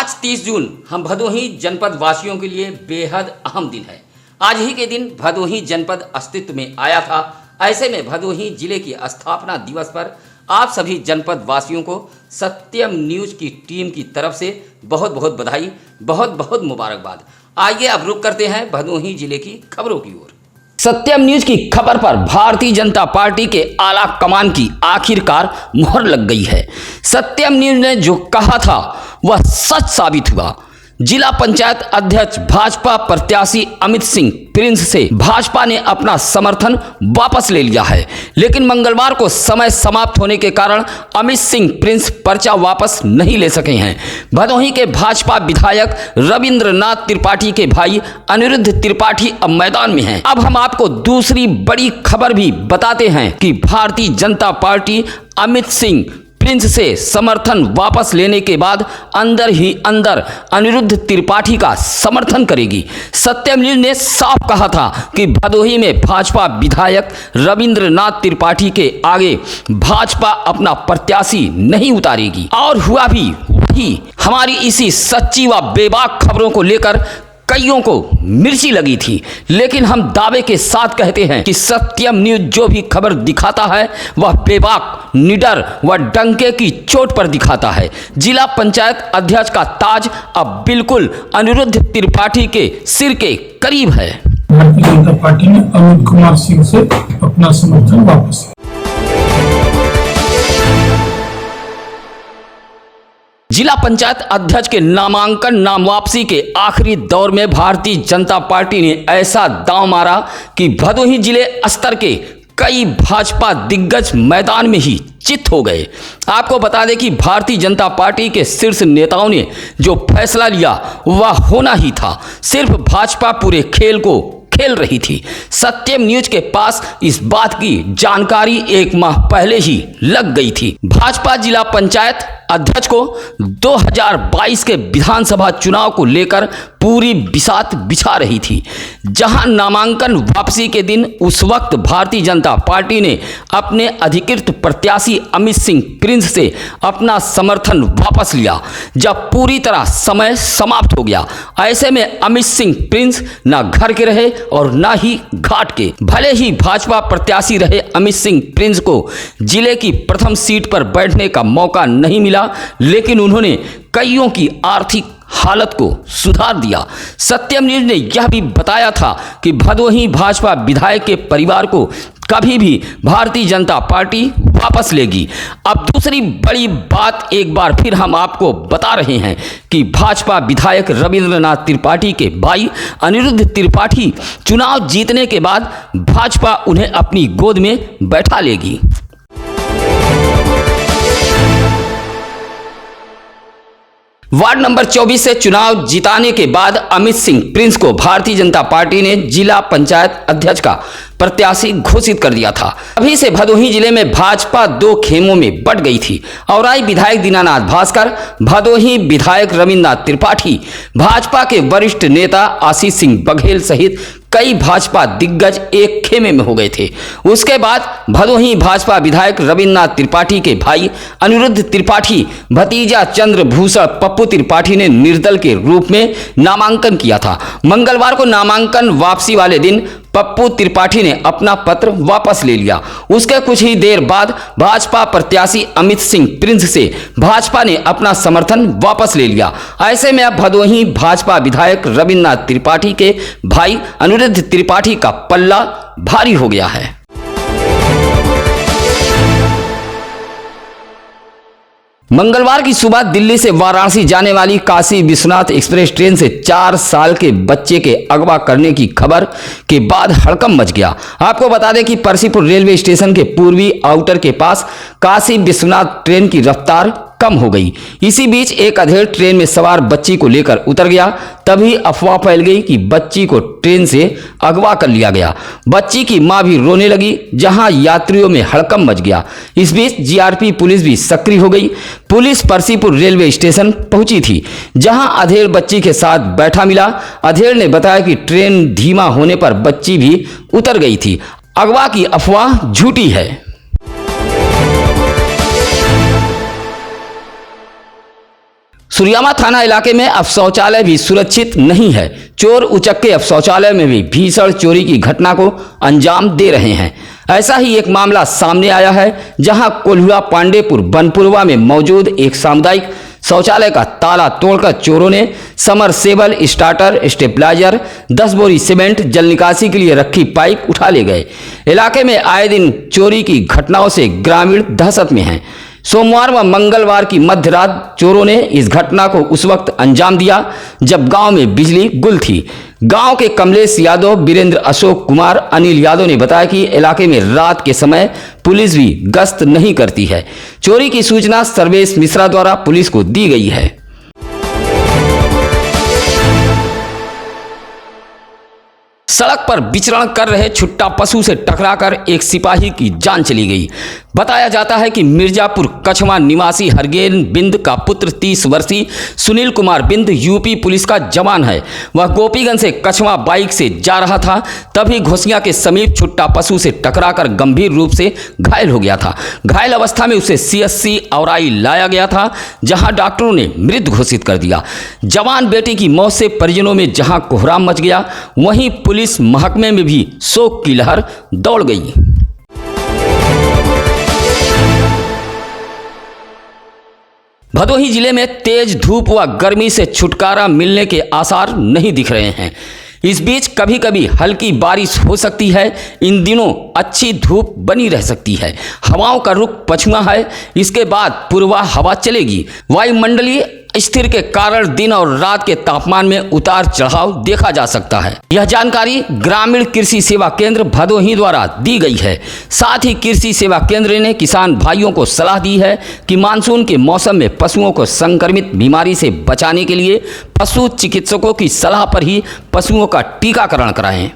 आज 30 जून हम भदोही जनपद वासियों के लिए बेहद अहम दिन है। आज ही के दिन भदोही जनपद अस्तित्व में आया था। ऐसे में भदोही जिले की स्थापना दिवस पर आप सभी जनपद वासियों को सत्यम न्यूज की टीम की तरफ से बहुत बहुत बधाई, बहुत बहुत मुबारकबाद। आइए अब रुक करते हैं भदोही जिले की खबरों की ओर। सत्यम न्यूज की खबर पर भारतीय जनता पार्टी के आला कमान की आखिरकार मुहर लग गई है। सत्यम न्यूज ने जो कहा था वह सच साबित हुआ। जिला पंचायत अध्यक्ष भाजपा प्रत्याशी अमित सिंह प्रिंस से भाजपा ने अपना समर्थन वापस ले लिया है, लेकिन मंगलवार को समय समाप्त होने के कारण अमित सिंह प्रिंस पर्चा वापस नहीं ले सके हैं। भदोही के भाजपा विधायक रविंद्रनाथ त्रिपाठी के भाई अनिरुद्ध त्रिपाठी अब मैदान में हैं। अब हम आपको दूसरी बड़ी खबर भी बताते हैं कि भारतीय जनता पार्टी अमित सिंह प्रिंस से समर्थन वापस लेने के बाद अंदर ही अंदर अनिरुद्ध त्रिपाठी का समर्थन करेगी। सत्यम न्यूज ने साफ कहा था कि भदोही में भाजपा विधायक रविंद्रनाथ त्रिपाठी के आगे भाजपा अपना प्रत्याशी नहीं उतारेगी। और हुआ भी वही। हमारी इसी सच्ची व बेबाक खबरों को लेकर कईयों को मिर्ची लगी थी, लेकिन हम दावे के साथ कहते हैं कि सत्यम न्यूज जो भी खबर दिखाता है वह बेबाक, निडर व डंके की चोट पर दिखाता है। जिला पंचायत अध्यक्ष का ताज अब बिल्कुल अनिरुद्ध त्रिपाठी के सिर के करीब है। भारतीय जनता पार्टी ने अमित कुमार सिंह से अपना समर्थन वापस। जिला पंचायत अध्यक्ष के नामांकन नाम वापसी के आखिरी दौर में भारतीय जनता पार्टी ने ऐसा दांव मारा कि भदोही जिले स्तर के कई भाजपा दिग्गज मैदान में ही चित हो गए। आपको बता दें कि भारतीय जनता पार्टी के शीर्ष नेताओं ने जो फैसला लिया वह होना ही था। सिर्फ भाजपा पूरे खेल को खेल रही थी। सत्यम न्यूज के पास इस बात की जानकारी एक माह पहले ही लग गई थी। भाजपा जिला पंचायत अध्यक्ष को 2022 के विधानसभा चुनाव को लेकर पूरी बिसात बिछा रही थी। जहां नामांकन वापसी के दिन उस वक्त भारतीय जनता पार्टी ने अपने अधिकृत प्रत्याशी अमित सिंह प्रिंस से अपना समर्थन वापस लिया, जब पूरी तरह समय समाप्त हो गया। ऐसे में अमित सिंह प्रिंस न घर के रहे और न ही घाट के। भले ही भाजपा प्रत्याशी रहे अमित सिंह प्रिंस को जिले की प्रथम सीट पर बैठने का मौका नहीं मिला, लेकिन उन्होंने कईयों की आर्थिक हालत को सुधार दिया। सत्यम न्यूज ने यह भी बताया था कि भदोही भाजपा विधायक के परिवार को कभी भी भारतीय जनता पार्टी वापस लेगी। अब दूसरी बड़ी बात एक बार फिर हम आपको बता रहे हैं कि भाजपा विधायक रविंद्रनाथ त्रिपाठी के भाई अनिरुद्ध त्रिपाठी चुनाव जीतने के बाद भाजपा उन्हें अपनी गोद में बैठा लेगी। वार्ड नंबर 24 से चुनाव जिताने के बाद अमित सिंह प्रिंस को भारतीय जनता पार्टी ने जिला पंचायत अध्यक्ष का प्रत्याशी घोषित कर दिया था। अभी से भदोही जिले में भाजपा दो खेमों में बट गई थी। औराई विधायक दीनानाथ भास्कर, भदोही विधायक रविंद्रनाथ त्रिपाठी, भाजपा के वरिष्ठ नेता आशीष सिंह बघेल सहित कई भाजपा दिग्गज एक खेमे में हो गए थे। उसके बाद भदोही भाजपा विधायक रविंद्रनाथ त्रिपाठी के भाई अनिरुद्ध त्रिपाठी, भतीजा चंद्रभूषण पप्पू त्रिपाठी ने निर्दल के रूप में नामांकन किया था। मंगलवार को नामांकन वापसी वाले दिन पप्पू त्रिपाठी ने अपना पत्र वापस ले लिया। उसके कुछ ही देर बाद भाजपा प्रत्याशी अमित सिंह प्रिंस से भाजपा ने अपना समर्थन वापस ले लिया। ऐसे में अब भदोही भाजपा विधायक रविंद्रनाथ त्रिपाठी के भाई अनिरुद्ध त्रिपाठी का पल्ला भारी हो गया है। मंगलवार की सुबह दिल्ली से वाराणसी जाने वाली काशी विश्वनाथ एक्सप्रेस ट्रेन से 4 साल के बच्चे के अगवा करने की खबर के बाद हड़कंप मच गया। आपको बता दें कि परसीपुर रेलवे स्टेशन के पूर्वी आउटर के पास काशी विश्वनाथ ट्रेन की रफ्तार कम हो गई। इसी बीच एक अधेड़ ट्रेन में सवार बच्ची को लेकर उतर गया। तभी अफवाह फैल गई कि बच्ची को ट्रेन से अगवा कर लिया गया। बच्ची की मां भी रोने लगी, जहां यात्रियों में हड़कंप मच गया। इस बीच जीआरपी पुलिस भी सक्रिय हो गई। पुलिस परसीपुर रेलवे स्टेशन पहुंची थी, जहां अधेड़ बच्ची के साथ बैठा मिला। अधेड़ ने बताया कि ट्रेन धीमा होने पर बच्ची भी उतर गई थी। अगवा की अफवाह झूठी है। सुरयामा थाना इलाके में अब शौचालय भी सुरक्षित नहीं है। चोर उचक्के अब शौचालय में भी भीषण चोरी की घटना को अंजाम दे रहे हैं। ऐसा ही एक मामला सामने आया है, जहां कोल्हुआ पांडेपुर बनपुरवा में मौजूद एक सामुदायिक शौचालय का ताला तोड़कर चोरों ने समरसेबल, स्टार्टर, स्टेबलाइजर, 10 बोरी सीमेंट, जल निकासी के लिए रखी पाइप उठा ले गए। इलाके में आए दिन चोरी की घटनाओं से ग्रामीण दहशत में हैं। सोमवार व मंगलवार की मध्य रात चोरों ने इस घटना को उस वक्त अंजाम दिया जब गांव में बिजली गुल थी। गांव के कमलेश यादव, वीरेंद्र, अशोक कुमार, अनिल यादव ने बताया कि इलाके में रात के समय पुलिस भी गश्त नहीं करती है। चोरी की सूचना सर्वेश मिश्रा द्वारा पुलिस को दी गई है। सड़क पर विचरण कर रहे छुट्टा पशु से टकराकर एक सिपाही की जान चली गई। बताया जाता है कि मिर्जापुर कछवा निवासी हरगेन बिंद का पुत्र 30 वर्षीय सुनील कुमार बिंद यूपी पुलिस का जवान है। वह गोपीगंज से कछवा बाइक से जा रहा था, तभी घोसिया के समीप छुट्टा पशु से टकराकर गंभीर रूप से घायल हो गया था। घायल अवस्था में उसे CSC औराई लाया गया था, जहां डॉक्टरों ने मृत घोषित कर दिया। जवान बेटी की मौत से परिजनों में जहां कोहराम मच गया, वहीं पुलिस महकमे में भी शोक की लहर दौड़ गई। भदोही जिले में तेज धूप व गर्मी से छुटकारा मिलने के आसार नहीं दिख रहे हैं। इस बीच कभी कभी हल्की बारिश हो सकती है। इन दिनों अच्छी धूप बनी रह सकती है। हवाओं का रुख पछुआ है। इसके बाद पूर्वा हवा चलेगी। वायुमंडलीय स्थिर के कारण दिन और रात के तापमान में उतार चढ़ाव देखा जा सकता है। यह जानकारी ग्रामीण कृषि सेवा केंद्र भदोही द्वारा दी गई है। साथ ही कृषि सेवा केंद्र ने किसान भाइयों को सलाह दी है कि मानसून के मौसम में पशुओं को संक्रमित बीमारी से बचाने के लिए पशु चिकित्सकों की सलाह पर ही पशुओं का टीकाकरण कराएं।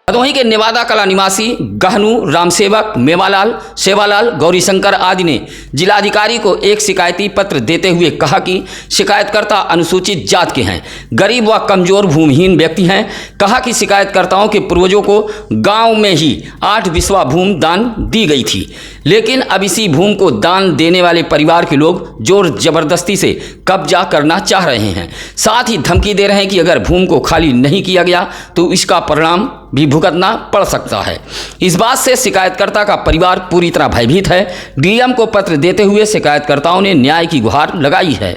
भदोही के नेवादा कला निवासी गहनू, रामसेवक, मेवालाल, सेवालाल, गौरीशंकर आदि ने जिलाधिकारी को एक शिकायती पत्र देते हुए कहा कि शिकायतकर्ता अनुसूचित जात के हैं, गरीब व कमजोर भूमिहीन व्यक्ति हैं। कहा कि शिकायतकर्ताओं के पूर्वजों को गांव में ही 8 बिस्वा भूमि दान दी गई थी, लेकिन अब इसी भूमि को दान देने वाले परिवार के लोग जोर जबरदस्ती से कब्जा करना चाह रहे हैं। साथ ही धमकी दे रहे हैं कि अगर भूमि को खाली नहीं किया गया तो इसका परिणाम भी भुगतना पड़ सकता है। इस बात से शिकायतकर्ता का परिवार पूरी तरह भयभीत है। डीएम को पत्र देते हुए शिकायतकर्ताओं ने न्याय की गुहार लगाई है।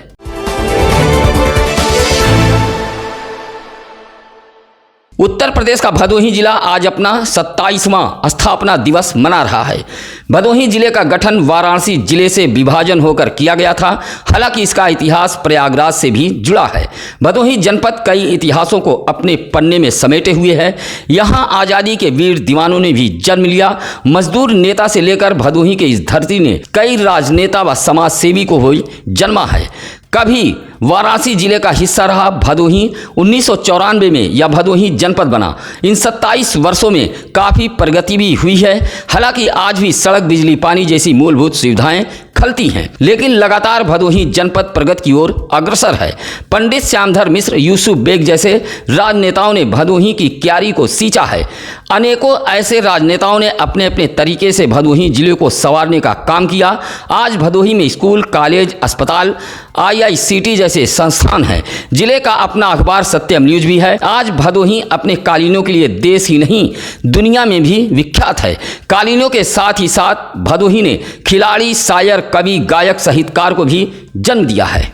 उत्तर प्रदेश का भदोही जिला आज अपना 27वां स्थापना दिवस मना रहा है। भदोही जिले का गठन वाराणसी जिले से विभाजन होकर किया गया था। हालांकि इसका इतिहास प्रयागराज से भी जुड़ा है। भदोही जनपद कई इतिहासों को अपने पन्ने में समेटे हुए है। यहाँ आज़ादी के वीर दीवानों ने भी जन्म लिया। मजदूर नेता से लेकर भदोही के इस धरती ने कई राजनेता व समाज सेवी को हुई जन्मा है। कभी वाराणसी जिले का हिस्सा रहा भदोही 1994 में यह भदोही जनपद बना। इन 27 वर्षों में काफ़ी प्रगति भी हुई है। हालांकि आज भी सड़क, बिजली, पानी जैसी मूलभूत सुविधाएं खलती हैं, लेकिन लगातार भदोही जनपद प्रगति की ओर अग्रसर है। पंडित श्यामधर मिश्र, यूसुफ बेग जैसे राजनेताओं ने भदोही की क्यारी को सींचा है। अनेकों ऐसे राजनेताओं ने अपने अपने तरीके से भदोही जिले को संवारने का काम किया। आज भदोही में स्कूल, कॉलेज, अस्पताल, IICT जैसे संस्थान हैं। जिले का अपना अखबार सत्यम न्यूज भी है। आज भदोही अपने कालीनों के लिए देश ही नहीं दुनिया में भी विख्यात है। कालीनों के साथ ही साथ भदोही ने खिलाड़ी, शायर, कवि, गायक, साहित्यकार को भी जन्म दिया है।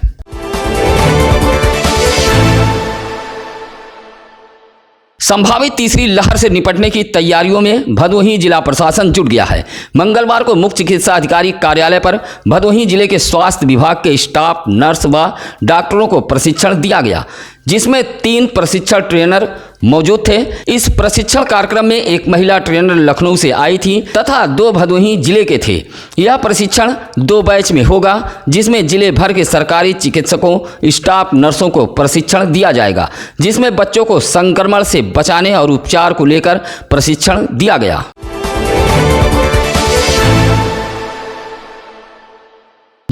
संभावित तीसरी लहर से निपटने की तैयारियों में भदोही जिला प्रशासन जुट गया है। मंगलवार को मुख्य चिकित्सा अधिकारी कार्यालय पर भदोही जिले के स्वास्थ्य विभाग के स्टाफ, नर्स व डॉक्टरों को प्रशिक्षण दिया गया, जिसमें 3 प्रशिक्षण ट्रेनर मौजूद थे। इस प्रशिक्षण कार्यक्रम में एक महिला ट्रेनर लखनऊ से आई थी तथा 2 भदोही जिले के थे। यह प्रशिक्षण 2 बैच में होगा, जिसमें जिले भर के सरकारी चिकित्सकों, स्टाफ, नर्सों को प्रशिक्षण दिया जाएगा, जिसमें बच्चों को संक्रमण से बचाने और उपचार को लेकर प्रशिक्षण दिया गया।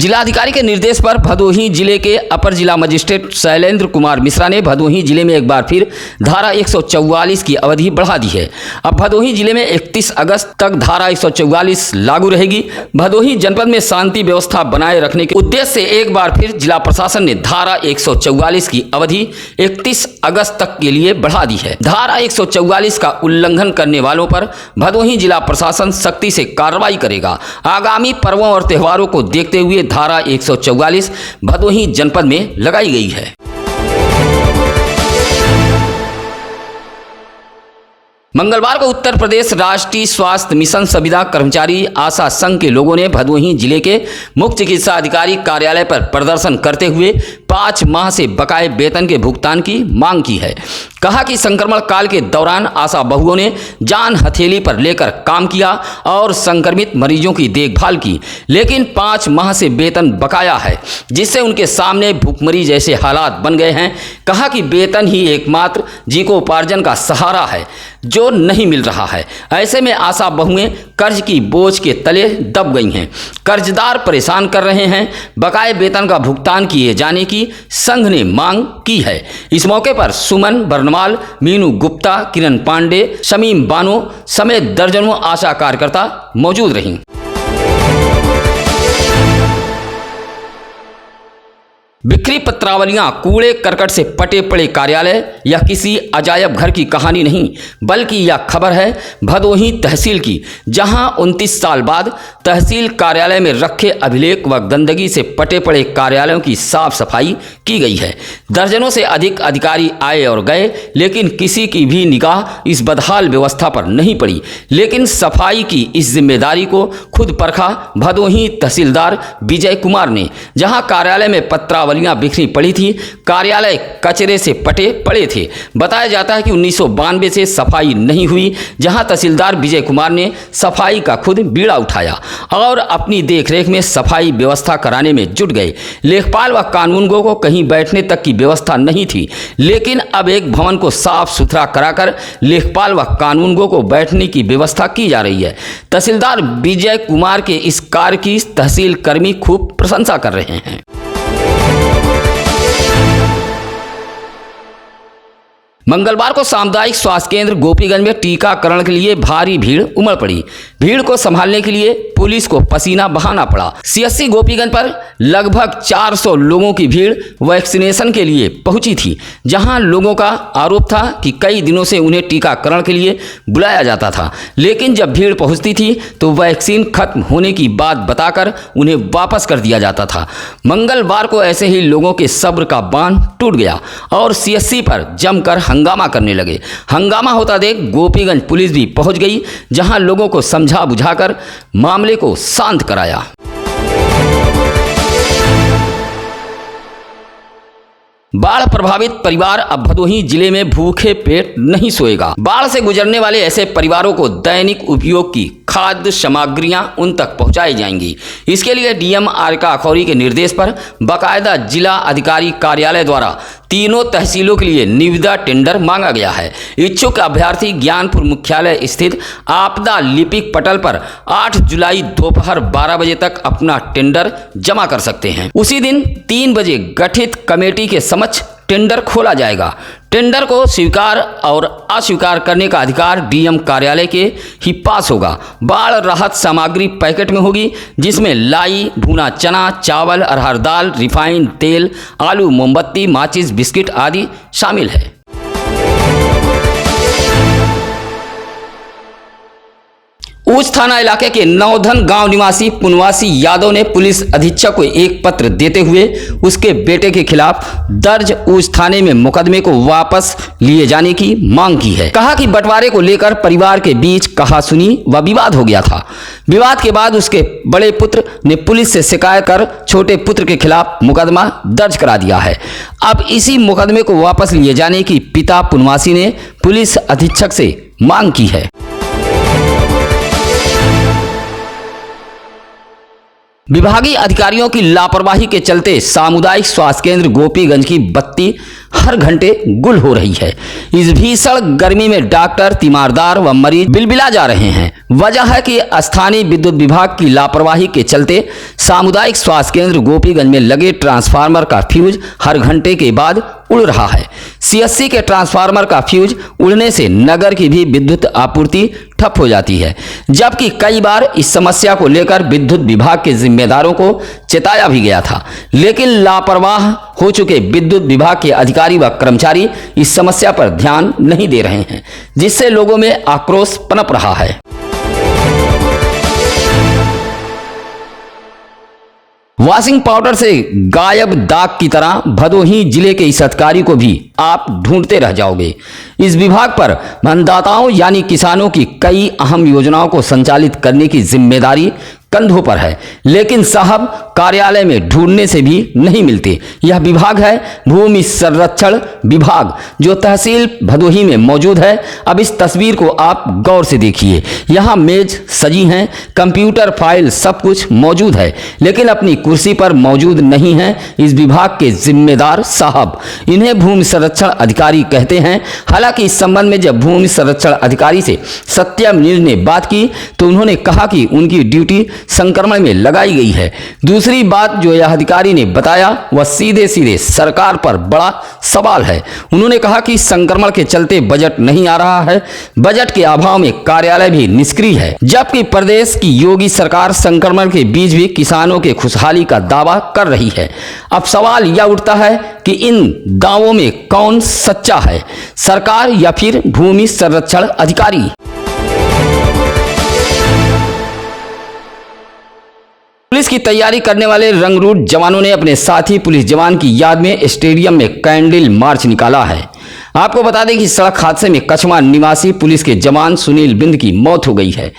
जिलाधिकारी के निर्देश पर भदोही जिले के अपर जिला मजिस्ट्रेट शैलेंद्र कुमार मिश्रा ने भदोही जिले में एक बार फिर धारा 144 की अवधि बढ़ा दी है। अब भदोही जिले में 31 अगस्त तक धारा 144 लागू रहेगी। भदोही जनपद में शांति व्यवस्था बनाए रखने के उद्देश्य से एक बार फिर जिला प्रशासन ने धारा 144 की अवधि 31 अगस्त तक के लिए बढ़ा दी है। धारा 144 का उल्लंघन करने वालों पर भदोही जिला प्रशासन सख्ती से कार्रवाई करेगा। आगामी पर्वों और त्योहारों को देखते हुए धारा 144 भदोही जनपद में लगाई गई है। मंगलवार को उत्तर प्रदेश राष्ट्रीय स्वास्थ्य मिशन संविदा कर्मचारी आशा संघ के लोगों ने भदोही जिले के मुख्य चिकित्सा अधिकारी कार्यालय पर प्रदर्शन करते हुए 5 माह से बकाये वेतन के भुगतान की मांग की है। कहा कि संक्रमण काल के दौरान आशा बहुओं ने जान हथेली पर लेकर काम किया और संक्रमित मरीजों की देखभाल की, लेकिन 5 माह से वेतन बकाया है, जिससे उनके सामने भूखमरी जैसे हालात बन गए हैं। कहा कि वेतन ही एकमात्र जीविकोपार्जन का सहारा है जो नहीं मिल रहा है। ऐसे में आशा बहुएं कर्ज की बोझ के तले दब गई हैं। कर्जदार परेशान कर रहे हैं। बकाये वेतन का भुगतान किए जाने की संघ ने मांग की है। इस मौके पर सुमन बर्नवाल, मीनू गुप्ता, किरण पांडे, शमीम बानो समेत दर्जनों आशा कार्यकर्ता मौजूद रहीं। बिखरी पत्रावलियां, कूड़े करकट से पटे पड़े कार्यालय यह किसी अजायब घर की कहानी नहीं, बल्कि यह खबर है भदोही तहसील की, जहां 29 साल बाद तहसील कार्यालय में रखे अभिलेख व गंदगी से पटे पड़े कार्यालयों की साफ सफाई की गई है। दर्जनों से अधिक अधिकारी आए और गए, लेकिन किसी की भी निगाह इस बदहाल व्यवस्था पर नहीं पड़ी। लेकिन सफाई की इस जिम्मेदारी को खुद परखा भदोही तहसीलदार विजय कुमार ने, जहां कार्यालय में पत्रावलियां बिखरी पड़ी थी। कार्यालय कचरे से पटे पड़े थे। बताया जाता है कि 1992 से सफाई नहीं हुई, जहां तहसीलदार विजय कुमार ने सफाई का खुद बीड़ा उठाया और अपनी देखरेख में सफाई व्यवस्था कराने में जुट गए। लेखपाल व कानूनगो को कहीं बैठने तक की व्यवस्था नहीं थी, लेकिन अब एक भवन को साफ सुथरा कराकर लेखपाल व कानूनगो को बैठने की व्यवस्था की जा रही है। तहसीलदार विजय कुमार के इस कार्य की तहसील कर्मी खूब प्रशंसा कर रहे हैं। मंगलवार को सामुदायिक स्वास्थ्य केंद्र गोपीगंज में टीकाकरण के लिए भारी भीड़ उमड़ पड़ी। भीड़ को संभालने के लिए पुलिस को पसीना बहाना पड़ा। सीएससी गोपीगंज पर लगभग 400 लोगों की भीड़ वैक्सीनेशन के लिए पहुंची थी, जहां लोगों का आरोप था कि कई दिनों से उन्हें टीकाकरण के लिए बुलाया जाता था, लेकिन जब भीड़ पहुंचती थी तो वैक्सीन खत्म होने की बात बताकर उन्हें वापस कर दिया जाता था। मंगलवार को ऐसे ही लोगों के सब्र का बांध टूट गया और सीएससी पर जमकर हंगामा करने लगे। हंगामा होता देख गोपीगंज पुलिस भी पहुंच गई, जहां लोगों को समझा बुझाकर मामले को शांत कराया। बाढ़ प्रभावित परिवार अब भदोही जिले में भूखे पेट नहीं सोएगा। बाढ़ से गुजरने वाले ऐसे परिवारों को दैनिक उपयोग की खाद्य सामग्रियां उन तक पहुंचाई जाएंगी। इसके लिए डीएम आरका अखौरी के निर्देश पर बाकायदा जिला अधिकारी कार्यालय द्वारा तीनों तहसीलों के लिए निविदा टेंडर मांगा गया है। इच्छुक अभ्यर्थी ज्ञानपुर मुख्यालय स्थित आपदा लिपिक पटल पर 8 जुलाई दोपहर 12 बजे तक अपना टेंडर जमा कर सकते हैं। उसी दिन 3 बजे गठित कमेटी के समक्ष टेंडर खोला जाएगा। टेंडर को स्वीकार और अस्वीकार करने का अधिकार डीएम कार्यालय के ही पास होगा। बाढ़ राहत सामग्री पैकेट में होगी, जिसमें लाई, भुना चना, चावल, अरहर दाल, रिफाइंड तेल, आलू, मोमबत्ती, माचिस, बिस्किट आदि शामिल है। ऊंच थाना इलाके के नौधन गांव निवासी पुनवासी यादव ने पुलिस अधीक्षक को एक पत्र देते हुए उसके बेटे के खिलाफ दर्ज ऊंच थाने में मुकदमे को वापस लिए जाने की मांग की है। कहा कि बंटवारे को लेकर परिवार के बीच कहासुनी व विवाद हो गया था। विवाद के बाद उसके बड़े पुत्र ने पुलिस से शिकायत कर छोटे पुत्र के खिलाफ मुकदमा दर्ज करा दिया है। अब इसी मुकदमे को वापस लिए जाने की पिता पुनवासी ने पुलिस अधीक्षक से मांग की है। विभागीय अधिकारियों की लापरवाही के चलते सामुदायिक स्वास्थ्य केंद्र गोपीगंज की बत्ती हर घंटे गुल हो रही है। इस भीषण गर्मी में डॉक्टर, तीमारदार व मरीज बिलबिला जा रहे हैं। वजह है कि स्थानीय विद्युत विभाग की लापरवाही के चलते सामुदायिक स्वास्थ्य केंद्र गोपीगंज में लगे ट्रांसफार्मर का फ्यूज हर घंटे के बाद उड़ रहा है। सीएससी के ट्रांसफार्मर का फ्यूज उड़ने से नगर की भी विद्युत आपूर्ति ठप हो जाती है, जबकि कई बार इस समस्या को लेकर विद्युत विभाग के जिम्मेदारों को चेताया भी गया था, लेकिन लापरवाह हो चुके विद्युत विभाग के अधिकारी व कर्मचारी इस समस्या पर ध्यान नहीं दे रहे हैं, जिससे लोगों में आक्रोश पनप रहा है। वॉशिंग पाउडर से गायब दाग की तरह भदोही जिले के इस अधिकारी को भी आप ढूंढते रह जाओगे। इस विभाग पर मतदाताओं यानी किसानों की कई अहम योजनाओं को संचालित करने की जिम्मेदारी कंधों पर है, लेकिन साहब कार्यालय में ढूंढने से भी नहीं मिलते। यह विभाग है भूमि संरक्षण विभाग, जो तहसील भदोही में मौजूद है। अब इस तस्वीर को आप गौर से देखिए। यहाँ मेज सजी हैं, कंप्यूटर, फाइल सब कुछ मौजूद है, लेकिन अपनी कुर्सी पर मौजूद नहीं है इस विभाग के जिम्मेदार साहब। इन्हें भूमि संरक्षण अधिकारी कहते हैं। हालांकि इस संबंध में जब भूमि संरक्षण अधिकारी से सत्यम न्यूज ने बात की तो उन्होंने कहा कि उनकी ड्यूटी संक्रमण में लगाई गई है। दूसरी बात जो यह अधिकारी ने बताया वह सीधे सीधे सरकार पर बड़ा सवाल है। उन्होंने कहा कि संक्रमण के चलते बजट नहीं आ रहा है, बजट के अभाव में कार्यालय भी निष्क्रिय है, जबकि प्रदेश की योगी सरकार संक्रमण के बीच भी किसानों के खुशहाली का दावा कर रही है। अब सवाल यह उठता है कि इन दावों में कौन सच्चा है, सरकार या फिर भूमि संरक्षण अधिकारी। पुलिस की तैयारी करने वाले रंगरूट जवानों ने अपने साथी पुलिस जवान की याद में स्टेडियम में कैंडल मार्च निकाला है। आपको बता दें कि सड़क हादसे में कछमा निवासी पुलिस के जवान सुनील बिंद की मौत हो गई है।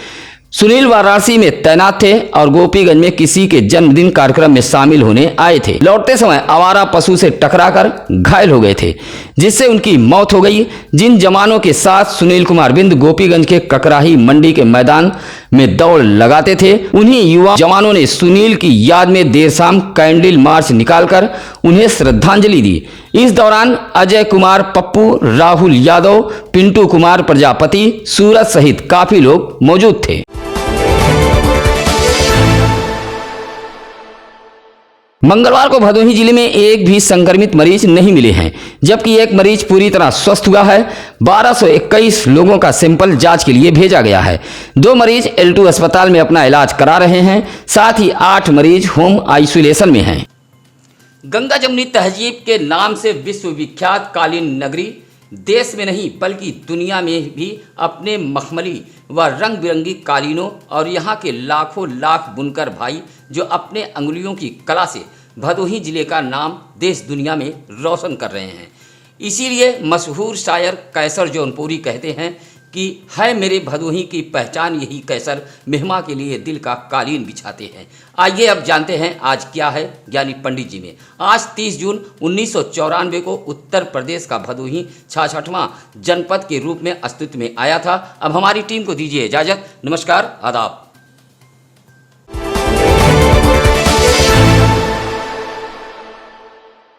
सुनील वाराणसी में तैनात थे और गोपीगंज में किसी के जन्मदिन कार्यक्रम में शामिल होने आए थे। लौटते समय आवारा पशु से टकराकर घायल हो गए थे, जिससे उनकी मौत हो गई। जिन जवानों के साथ सुनील कुमार बिंद गोपीगंज के ककराही मंडी के मैदान में दौड़ लगाते थे, उन्हीं युवा जवानों ने सुनील की याद में देर शाम कैंडल मार्च निकालकर उन्हें श्रद्धांजलि दी। इस दौरान अजय कुमार पप्पू, राहुल यादव, पिंटू कुमार प्रजापति, सूरज सहित काफी लोग मौजूद थे। मंगलवार को भदोही जिले में एक भी संक्रमित मरीज नहीं मिले हैं, जबकि एक मरीज पूरी तरह स्वस्थ हुआ है। 1221 लोगों का सैंपल जांच के लिए भेजा गया है। 2 मरीज L2 अस्पताल में अपना इलाज करा रहे हैं, साथ ही 8 मरीज होम आइसोलेशन में हैं। गंगा जमुनी तहजीब के नाम से विश्वविख्यात कालीन नगरी देश में नहीं बल्कि दुनिया में भी अपने मखमली व रंग बिरंगी कालीनों और यहाँ के लाखों लाख बुनकर भाई जो अपने अंगुलियों की कला से भदोही जिले का नाम देश दुनिया में रोशन कर रहे हैं। इसीलिए मशहूर शायर कैसर जौनपुरी कहते हैं कि है मेरे भदोही की पहचान यही कैसर, मेहमा के लिए दिल का कालीन बिछाते हैं। आइए अब जानते हैं आज क्या है ज्ञानी पंडित जी में। आज 30 जून 1994 को उत्तर प्रदेश का भदोही 66वां जनपद के रूप में अस्तित्व में आया था। अब हमारी टीम को दीजिए इजाजत। नमस्कार, आदाब।